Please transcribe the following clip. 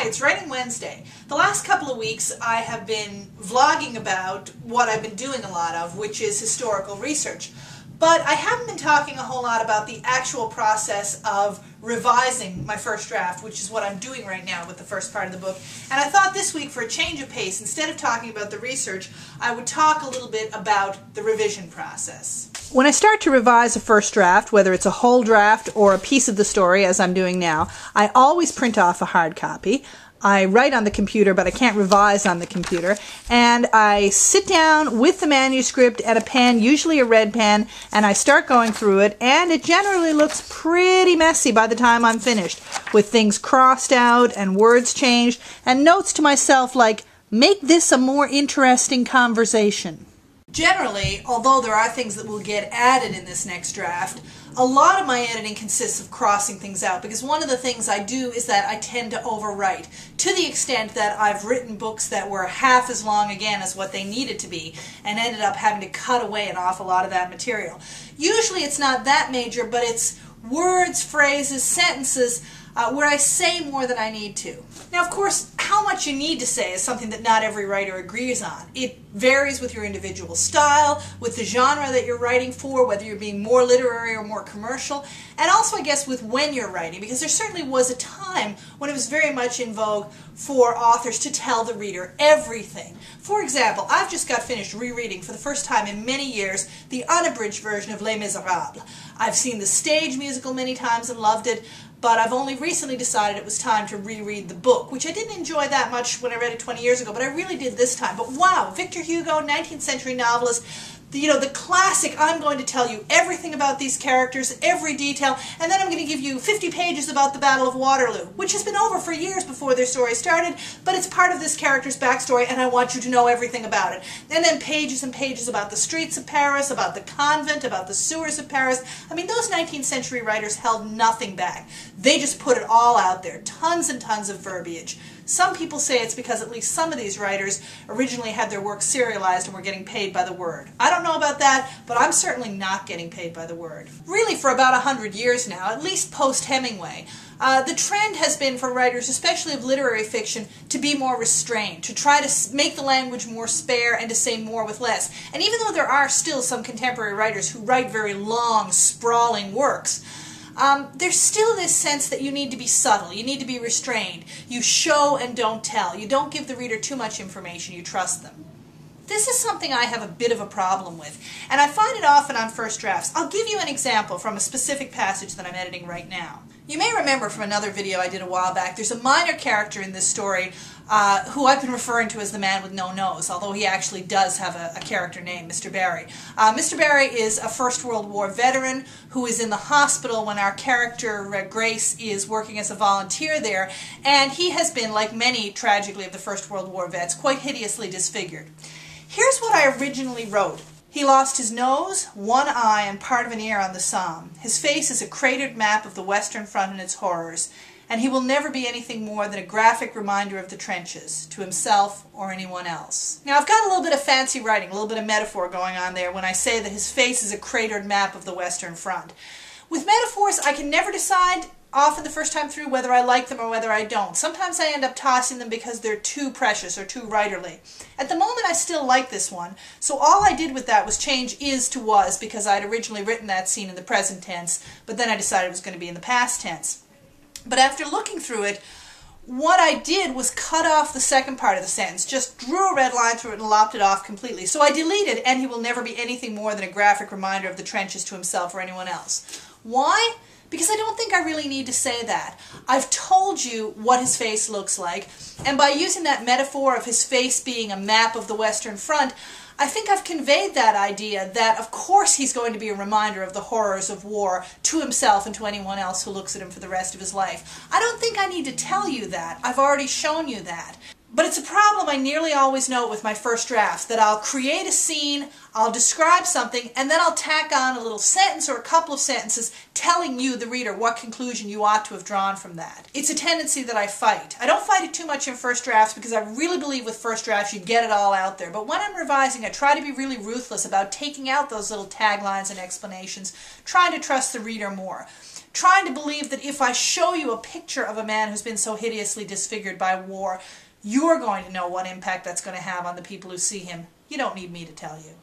Hi, it's Writing Wednesday. The last couple of weeks I have been vlogging about what I've been doing a lot of, which is historical research. But I haven't been talking a whole lot about the actual process of revising my first draft, which is what I'm doing right now with the first part of the book. And I thought this week, for a change of pace, instead of talking about the research, I would talk a little bit about the revision process. When I start to revise a first draft, whether it's a whole draft or a piece of the story, as I'm doing now, I always print off a hard copy. I write on the computer, but I can't revise on the computer. And I sit down with the manuscript and a pen, usually a red pen, and I start going through it, and it generally looks pretty messy by the time I'm finished, with things crossed out and words changed, and notes to myself like, make this a more interesting conversation. Generally, although there are things that will get added in this next draft, a lot of my editing consists of crossing things out, because one of the things I do is that I tend to overwrite, to the extent that I've written books that were half as long again as what they needed to be, and ended up having to cut away an awful lot of that material. Usually it's not that major, but it's words, phrases, sentences, where I say more than I need to. Now, of course, how much you need to say is something that not every writer agrees on. It varies with your individual style, with the genre that you're writing for, whether you're being more literary or more commercial, and also, I guess, with when you're writing, because there certainly was a time when it was very much in vogue for authors to tell the reader everything. For example, I've just got finished rereading for the first time in many years the unabridged version of Les Miserables. I've seen the stage musical many times and loved it, but I've only recently decided it was time to reread the book, which I didn't enjoy that much when I read it 20 years ago, but I really did this time. But wow, Victor Hugo, 19th century novelist, the classic, I'm going to tell you everything about these characters, every detail, and then I'm going to give you 50 pages about the Battle of Waterloo, which has been over for years before their story started, but it's part of this character's backstory, and I want you to know everything about it. And then pages and pages about the streets of Paris, about the convent, about the sewers of Paris. I mean, those 19th century writers held nothing back. They just put it all out there, tons and tons of verbiage. Some people say it's because at least some of these writers originally had their work serialized and were getting paid by the word. I don't know about that, but I'm certainly not getting paid by the word. Really, for about 100 years now, at least post-Hemingway, the trend has been for writers, especially of literary fiction, to be more restrained, to try to make the language more spare and to say more with less. And even though there are still some contemporary writers who write very long, sprawling works, there's still this sense that you need to be subtle, you need to be restrained. You show and don't tell. You don't give the reader too much information, you trust them. This is something I have a bit of a problem with, and I find it often on first drafts. I'll give you an example from a specific passage that I'm editing right now. You may remember from another video I did a while back, there's a minor character in this story who I've been referring to as the man with no nose, although he actually does have a character name, Mr. Barry. Mr. Barry is a First World War veteran who is in the hospital when our character, Grace, is working as a volunteer there, and he has been, like many, tragically, of the First World War vets, quite hideously disfigured. Here's what I originally wrote. He lost his nose, one eye, and part of an ear on the Somme. His face is a cratered map of the Western Front and its horrors, and he will never be anything more than a graphic reminder of the trenches, to himself or anyone else. Now, I've got a little bit of fancy writing, a little bit of metaphor going on there when I say that his face is a cratered map of the Western Front. With metaphors, I can never decide often the first time through whether I like them or whether I don't. Sometimes I end up tossing them because they're too precious or too writerly. At the moment I still like this one, so all I did with that was change is to was, because I'd originally written that scene in the present tense, but then I decided it was going to be in the past tense. But after looking through it, what I did was cut off the second part of the sentence, just drew a red line through it and lopped it off completely. So I deleted, and he will never be anything more than a graphic reminder of the trenches to himself or anyone else. Why? Because I don't think I really need to say that. I've told you what his face looks like, and by using that metaphor of his face being a map of the Western Front, I think I've conveyed that idea that of course he's going to be a reminder of the horrors of war to himself and to anyone else who looks at him for the rest of his life. I don't think I need to tell you that. I've already shown you that. But it's a problem I nearly always note with my first drafts, that I'll create a scene, I'll describe something, and then I'll tack on a little sentence or a couple of sentences telling you, the reader, what conclusion you ought to have drawn from that. It's a tendency that I fight. I don't fight it too much in first drafts because I really believe with first drafts you get it all out there. But when I'm revising, I try to be really ruthless about taking out those little taglines and explanations, trying to trust the reader more. trying to believe that if I show you a picture of a man who's been so hideously disfigured by war, you're going to know what impact that's going to have on the people who see him. You don't need me to tell you.